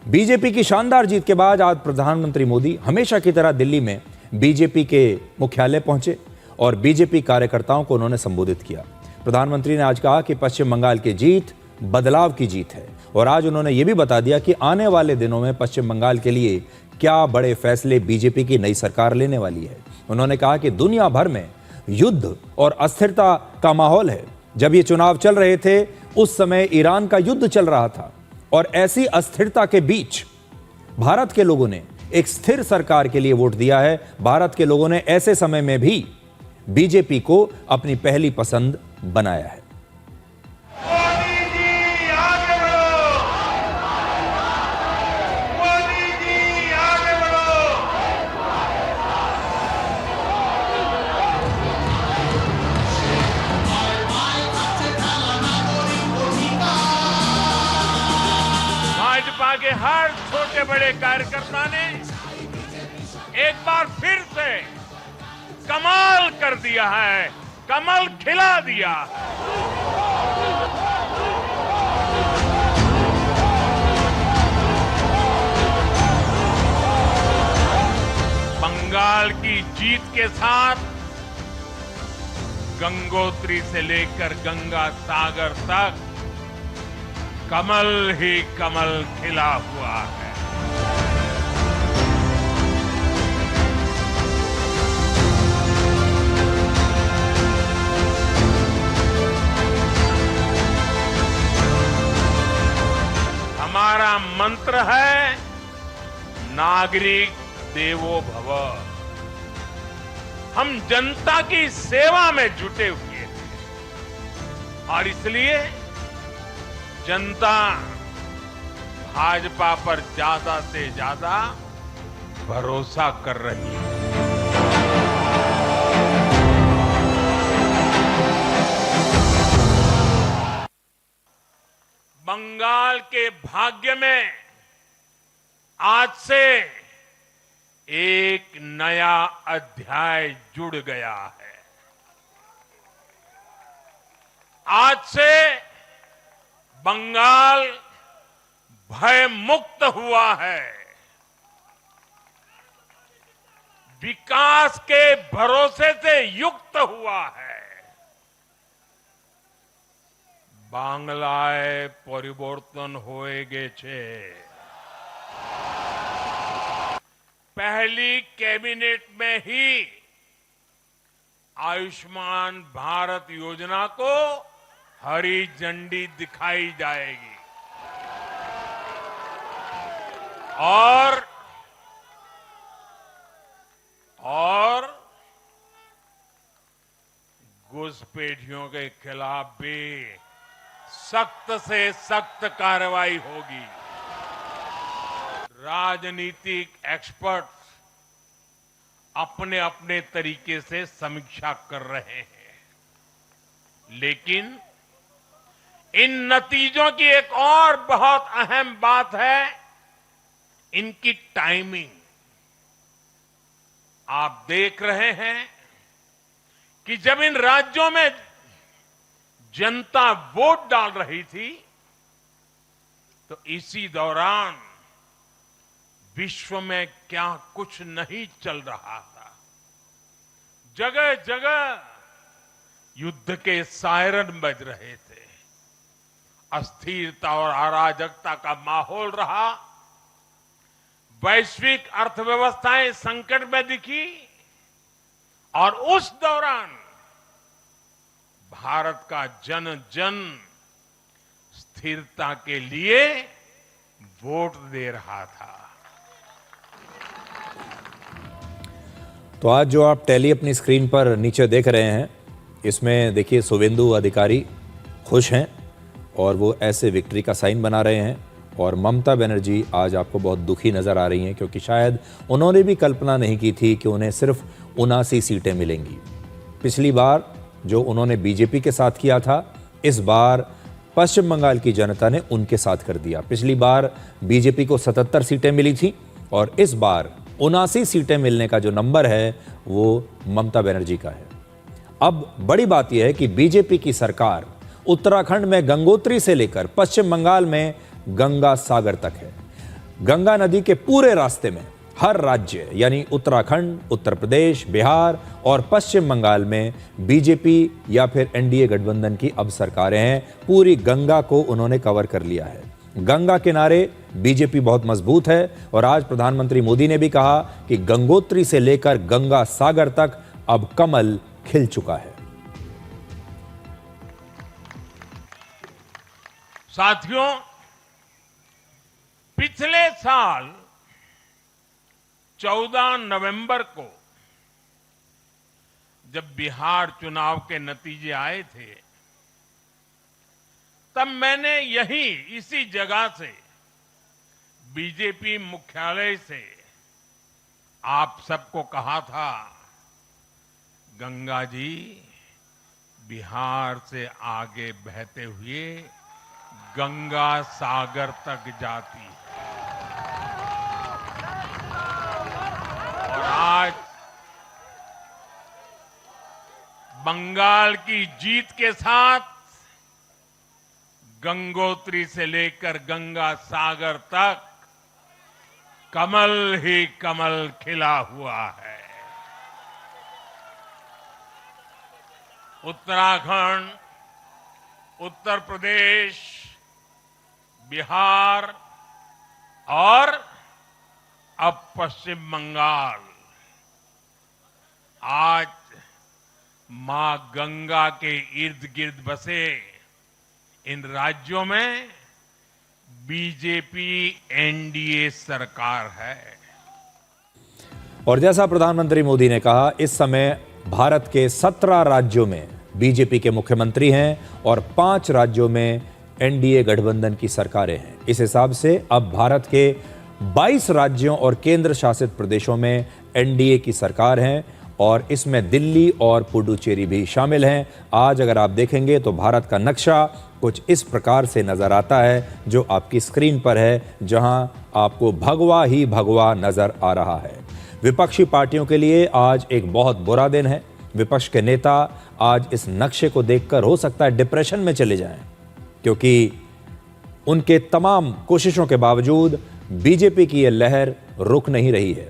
BJP की शानदार जीत के बाद आज प्रधानमंत्री मोदी हमेशा की तरह दिल्ली में बीजेपी के मुख्यालय पहुंचे और बीजेपी कार्यकर्ताओं को उन्होंने संबोधित किया। प्रधानमंत्री ने आज कहा कि पश्चिम बंगाल की जीत बदलाव की जीत है और आज उन्होंने ये भी बता दिया कि आने वाले दिनों में पश्चिम बंगाल के लिए क्या बड़े फैसले बीजेपी की नई सरकार लेने वाली है। उन्होंने कहा कि दुनिया भर में युद्ध और अस्थिरता का माहौल है। जब ये चुनाव चल रहे थे उस समय ईरान का युद्ध चल रहा था और ऐसी अस्थिरता के बीच भारत के लोगों ने एक स्थिर सरकार के लिए वोट दिया है। भारत के लोगों ने ऐसे समय में भी बीजेपी को अपनी पहली पसंद बनाया है। भाजपा के हर छोटे बड़े कार्यकर्ता ने एक बार फिर से कमाल कर दिया है, कमल खिला दिया। बंगाल की जीत के साथ गंगोत्री से लेकर गंगा सागर तक कमल ही कमल खिला हुआ है। हमारा मंत्र है नागरिक देवो भव। हम जनता की सेवा में जुटे हुए थे और इसलिए जनता भाजपा पर ज्यादा से ज्यादा भरोसा कर रही है। बंगाल के भाग्य में आज से एक नया अध्याय जुड़ गया है। आज से बंगाल भय मुक्त हुआ है। विकास के भरोसे से युक्त हुआ है। बांग्लाए परिवर्तन होए गेछे। पहली कैबिनेट में ही आयुष्मान भारत योजना को हरी झंडी दिखाई जाएगी और घुसपैठियों के खिलाफ भी सख्त से सख्त कार्रवाई होगी। राजनीतिक एक्सपर्ट्स अपने अपने तरीके से समीक्षा कर रहे हैं, लेकिन इन नतीजों की एक और बहुत अहम बात है इनकी टाइमिंग। आप देख रहे हैं कि जब इन राज्यों में जनता वोट डाल रही थी तो इसी दौरान विश्व में क्या कुछ नहीं चल रहा था। जगह जगह युद्ध के सायरन बज रहे थे। अस्थिरता और अराजकता का माहौल रहा। वैश्विक अर्थव्यवस्थाएं संकट में दिखी और उस दौरान भारत का जन जन स्थिरता के लिए वोट दे रहा था। तो आज जो आप टैली अपनी स्क्रीन पर नीचे देख रहे हैं, इसमें देखिए शुभेंदु अधिकारी खुश हैं और वो ऐसे विक्ट्री का साइन बना रहे हैं और ममता बनर्जी आज आपको बहुत दुखी नजर आ रही हैं क्योंकि शायद उन्होंने भी कल्पना नहीं की थी कि उन्हें सिर्फ 79 सीटें मिलेंगी। पिछली बार जो उन्होंने बीजेपी के साथ किया था, इस बार पश्चिम बंगाल की जनता ने उनके साथ कर दिया। पिछली बार बीजेपी को 77 सीटें मिली थी और इस बार 79 सीटें मिलने का जो नंबर है वो ममता बनर्जी का है। अब बड़ी बात यह है कि बीजेपी की सरकार उत्तराखंड में गंगोत्री से लेकर पश्चिम बंगाल में गंगा सागर तक है। गंगा नदी के पूरे रास्ते में हर राज्य यानी उत्तराखंड, उत्तर प्रदेश, बिहार और पश्चिम बंगाल में बीजेपी या फिर एनडीए गठबंधन की अब सरकारें हैं। पूरी गंगा को उन्होंने कवर कर लिया है। गंगा किनारे बीजेपी बहुत मजबूत है और आज प्रधानमंत्री मोदी ने भी कहा कि गंगोत्री से लेकर गंगा सागर तक अब कमल खिल चुका है। साथियों, पिछले साल 14 नवंबर को जब बिहार चुनाव के नतीजे आए थे, तब मैंने इसी जगह से बीजेपी मुख्यालय से आप सबको कहा था, गंगा जी बिहार से आगे बहते हुए गंगा सागर तक जाती है। और आज बंगाल की जीत के साथ गंगोत्री से लेकर गंगा सागर तक कमल ही कमल खिला हुआ है। उत्तराखंड, उत्तर प्रदेश, बिहार और अब पश्चिम बंगाल आज मां गंगा के इर्द गिर्द बसे इन राज्यों में बीजेपी एनडीए सरकार है। और जैसा प्रधानमंत्री मोदी ने कहा, इस समय भारत के 17 राज्यों में बीजेपी के मुख्यमंत्री हैं और 5 राज्यों में एनडीए गठबंधन की सरकारें हैं। इस हिसाब से अब भारत के 22 राज्यों और केंद्र शासित प्रदेशों में एनडीए की सरकार है और इसमें दिल्ली और पुडुचेरी भी शामिल हैं। आज अगर आप देखेंगे तो भारत का नक्शा कुछ इस प्रकार से नजर आता है, जो आपकी स्क्रीन पर है, जहां आपको भगवा ही भगवा नजर आ रहा है। विपक्षी पार्टियों के लिए आज एक बहुत बुरा दिन है। विपक्ष के नेता आज इस नक्शे को देखकर हो सकता है डिप्रेशन में चले जाएं, क्योंकि उनके तमाम कोशिशों के बावजूद बीजेपी की यह लहर रुक नहीं रही है।